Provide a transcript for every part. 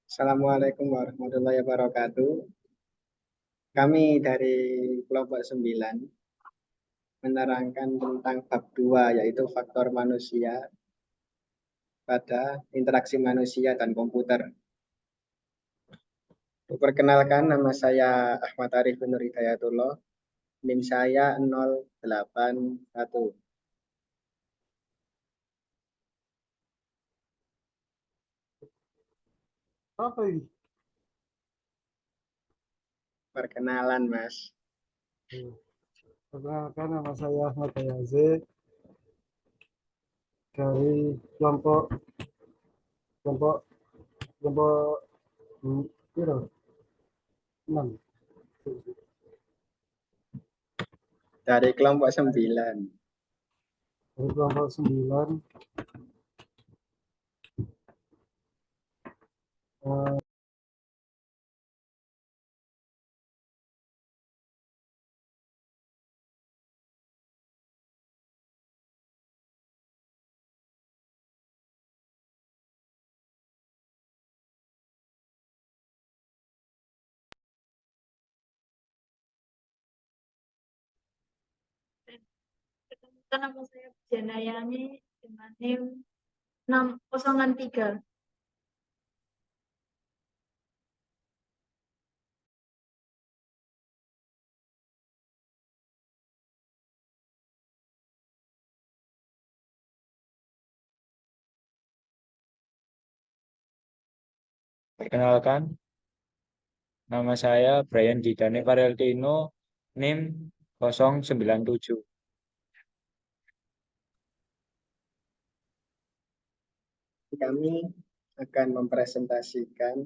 Assalamualaikum warahmatullahi wabarakatuh. Kami dari kelompok 9 menerangkan tentang bab 2 yaitu faktor manusia pada interaksi manusia dan komputer. Perkenalkan, nama saya Ahmad Arif bin Nur Hidayatullah, NIM saya 081. Apa ini? Perkenalan, Mas. Perkenalkan, nama saya Ahmad Yazid dari kelompok kelompok kelompok piro? 6. Dari kelompok 9. Dari kelompok 9. Perkenalkan, nama saya Janayani dengan NIM 603. Perkenalkan, nama saya Brian Didane Varialtino, NIM 097. Kami akan mempresentasikan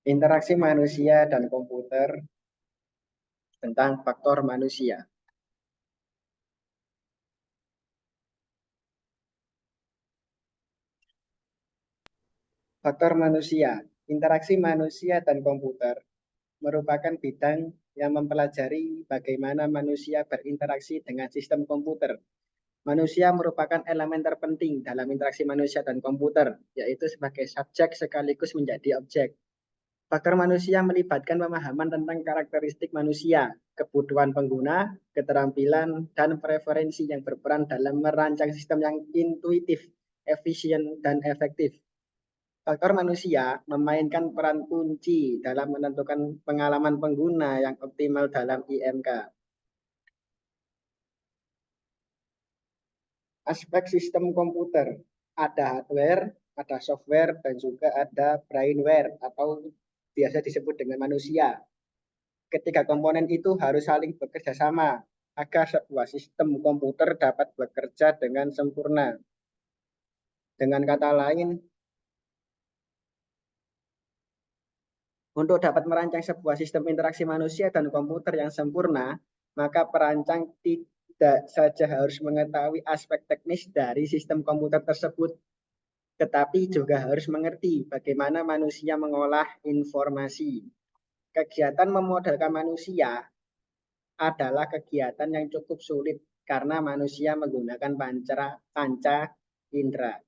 interaksi manusia dan komputer tentang faktor manusia. Faktor manusia, interaksi manusia dan komputer merupakan bidang yang mempelajari bagaimana manusia berinteraksi dengan sistem komputer. Manusia merupakan elemen terpenting dalam interaksi manusia dan komputer, yaitu sebagai subjek sekaligus menjadi objek. Faktor manusia melibatkan pemahaman tentang karakteristik manusia, kebutuhan pengguna, keterampilan, dan preferensi yang berperan dalam merancang sistem yang intuitif, efisien, dan efektif. Faktor manusia memainkan peran kunci dalam menentukan pengalaman pengguna yang optimal dalam IMK. Aspek sistem komputer, ada hardware, ada software, dan juga ada brainware atau biasa disebut dengan manusia. Ketiga komponen itu harus saling bekerja sama agar sebuah sistem komputer dapat bekerja dengan sempurna. Dengan kata lain, untuk dapat merancang sebuah sistem interaksi manusia dan komputer yang sempurna, maka perancang tidak saja harus mengetahui aspek teknis dari sistem komputer tersebut, tetapi juga harus mengerti bagaimana manusia mengolah informasi. Kegiatan memodelkan manusia adalah kegiatan yang cukup sulit karena manusia menggunakan panca indera.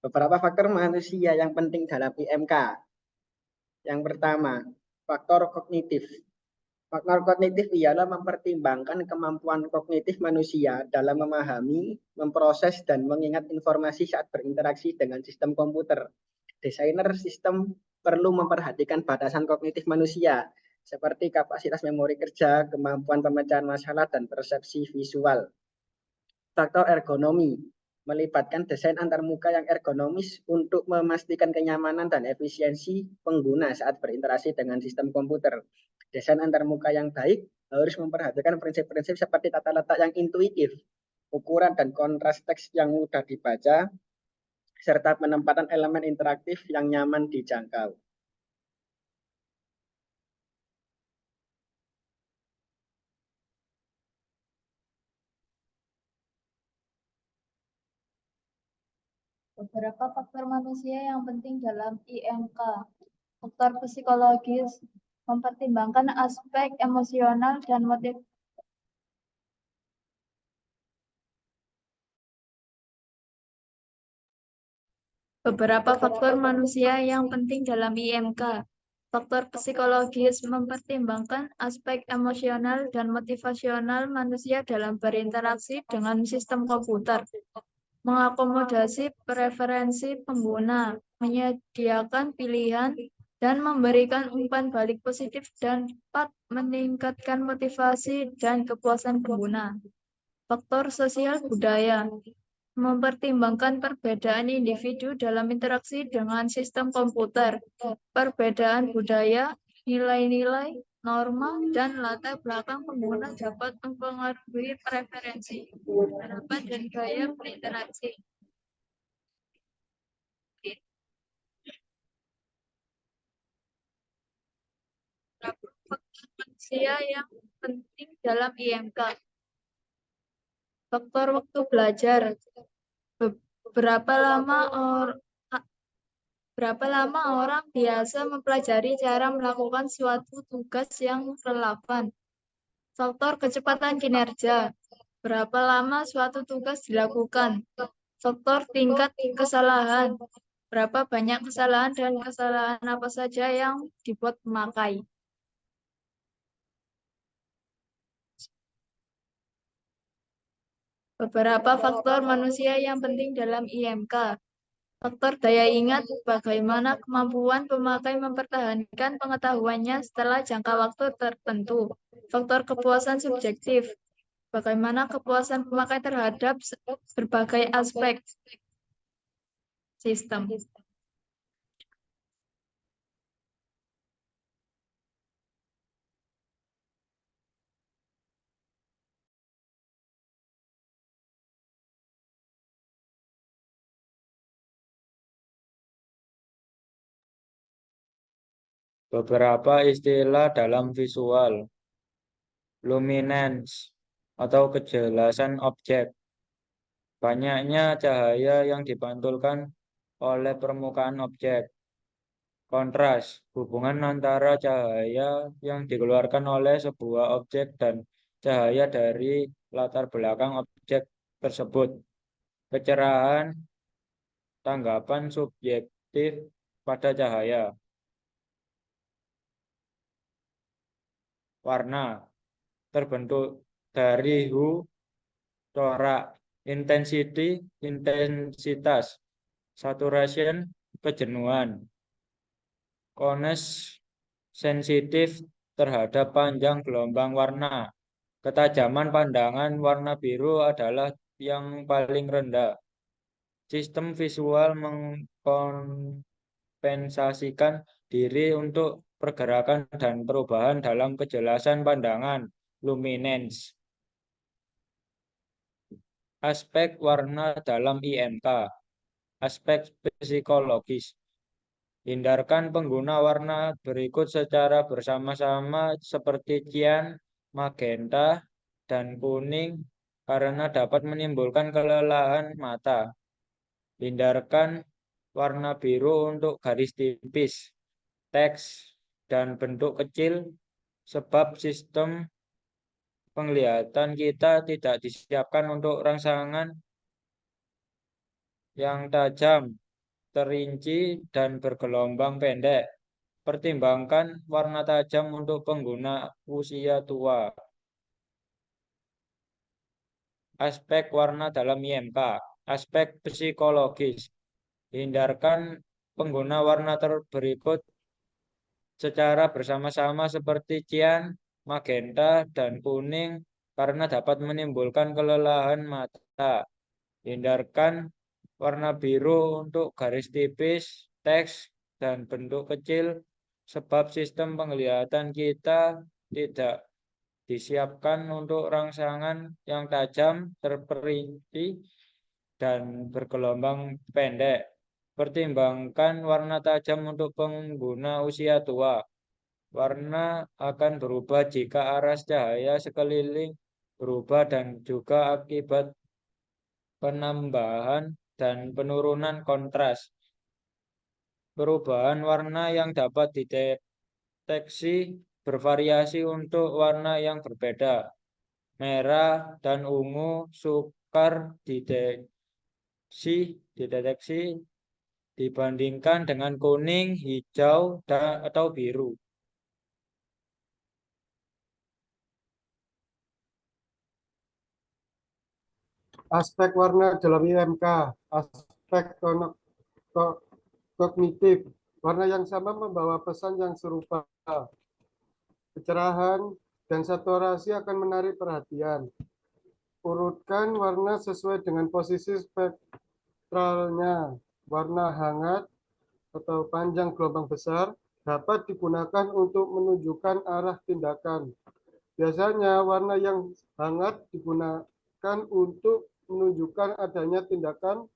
Beberapa faktor manusia yang penting dalam IMK. Yang pertama, faktor kognitif. Faktor kognitif ialah mempertimbangkan kemampuan kognitif manusia dalam memahami, memproses, dan mengingat informasi saat berinteraksi dengan sistem komputer. Desainer sistem perlu memperhatikan batasan kognitif manusia, seperti kapasitas memori kerja, kemampuan pemecahan masalah, dan persepsi visual. Faktor ergonomi melibatkan desain antarmuka yang ergonomis untuk memastikan kenyamanan dan efisiensi pengguna saat berinteraksi dengan sistem komputer. Desain antarmuka yang baik harus memperhatikan prinsip-prinsip seperti tata letak yang intuitif, ukuran dan kontras teks yang mudah dibaca, serta penempatan elemen interaktif yang nyaman dijangkau. Beberapa faktor manusia yang penting dalam IMK. Faktor psikologis mempertimbangkan aspek emosional dan motif. Beberapa faktor manusia yang penting dalam IMK. Faktor psikologis mempertimbangkan aspek emosional dan motivasional manusia dalam berinteraksi dengan sistem komputer, mengakomodasi preferensi pengguna, menyediakan pilihan, dan memberikan umpan balik positif dan dapat meningkatkan motivasi dan kepuasan pengguna. Faktor sosial budaya mempertimbangkan perbedaan individu dalam interaksi dengan sistem komputer, perbedaan budaya, nilai-nilai, norma, dan latar belakang pengguna dapat mempengaruhi preferensi, harapan, dan gaya berinteraksi. Faktor manusia yang penting dalam IMK. Faktor waktu belajar. Berapa lama orang biasa mempelajari cara melakukan suatu tugas yang relevan? Faktor kecepatan kinerja. Berapa lama suatu tugas dilakukan? Faktor tingkat kesalahan. Berapa banyak kesalahan dan kesalahan apa saja yang dibuat pemakai? Beberapa faktor manusia yang penting dalam IMK. Faktor daya ingat, bagaimana kemampuan pemakai mempertahankan pengetahuannya setelah jangka waktu tertentu. Faktor kepuasan subjektif, bagaimana kepuasan pemakai terhadap berbagai aspek sistem. Beberapa istilah dalam visual. Luminance atau kejelasan objek. Banyaknya cahaya yang dipantulkan oleh permukaan objek. Kontras, hubungan antara cahaya yang dikeluarkan oleh sebuah objek dan cahaya dari latar belakang objek tersebut. Kecerahan, tanggapan subjektif pada cahaya. Warna, terbentuk dari corak, intensity, intensitas, saturation, kejenuhan, kones, sensitif terhadap panjang gelombang warna. Ketajaman pandangan warna biru adalah yang paling rendah. Sistem visual mengkompensasikan diri untuk pergerakan dan perubahan dalam kejelasan pandangan, luminance. Aspek warna dalam IMK. Aspek psikologis. Hindarkan pengguna warna berikut secara bersama-sama seperti cian, magenta, dan kuning karena dapat menimbulkan kelelahan mata. Hindarkan warna biru untuk garis tipis, teks, dan bentuk kecil sebab sistem penglihatan kita tidak disiapkan untuk rangsangan yang tajam, terinci, dan bergelombang pendek. Pertimbangkan warna tajam untuk pengguna usia tua. Aspek warna dalam IMK. Aspek psikologis. Hindarkan pengguna warna berikut secara bersama-sama seperti cian, magenta, dan kuning karena dapat menimbulkan kelelahan mata. Hindarkan warna biru untuk garis tipis, teks, dan bentuk kecil sebab sistem penglihatan kita tidak disiapkan untuk rangsangan yang tajam, terperinci, dan bergelombang pendek. Pertimbangkan warna tajam untuk pengguna usia tua. Warna akan berubah jika arah cahaya sekeliling berubah dan juga akibat penambahan dan penurunan kontras. Perubahan warna yang dapat dideteksi bervariasi untuk warna yang berbeda. Merah dan ungu sukar dideteksi dibandingkan dengan kuning, hijau, atau biru. Aspek warna dalam IMK. Aspek kognitif. Warna yang sama membawa pesan yang serupa. Kecerahan dan saturasi akan menarik perhatian. Urutkan warna sesuai dengan posisi spektralnya. Warna hangat atau panjang gelombang besar dapat digunakan untuk menunjukkan arah tindakan. Biasanya warna yang hangat digunakan untuk menunjukkan adanya tindakan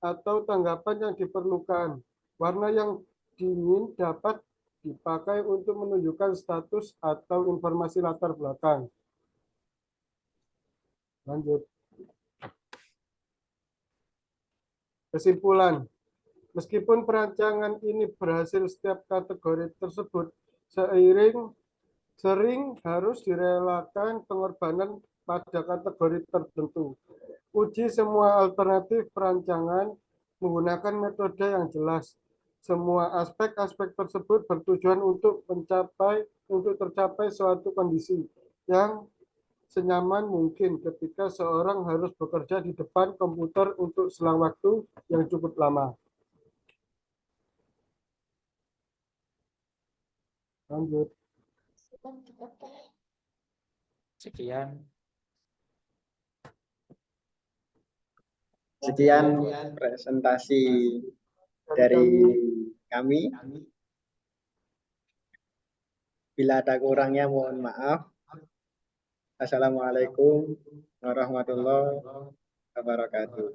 atau tanggapan yang diperlukan. Warna yang dingin dapat dipakai untuk menunjukkan status atau informasi latar belakang. Lanjut. Kesimpulan. Meskipun perancangan ini berhasil, setiap kategori tersebut sering harus direlakan pengorbanan pada kategori tertentu. Uji semua alternatif perancangan menggunakan metode yang jelas. Semua aspek-aspek tersebut bertujuan untuk tercapai suatu kondisi yang senyaman mungkin ketika seorang harus bekerja di depan komputer untuk selang waktu yang cukup lama. Lanjut. Sekian. Sekian presentasi dari kami. Bila ada kurangnya mohon maaf. Assalamualaikum warahmatullahi wabarakatuh.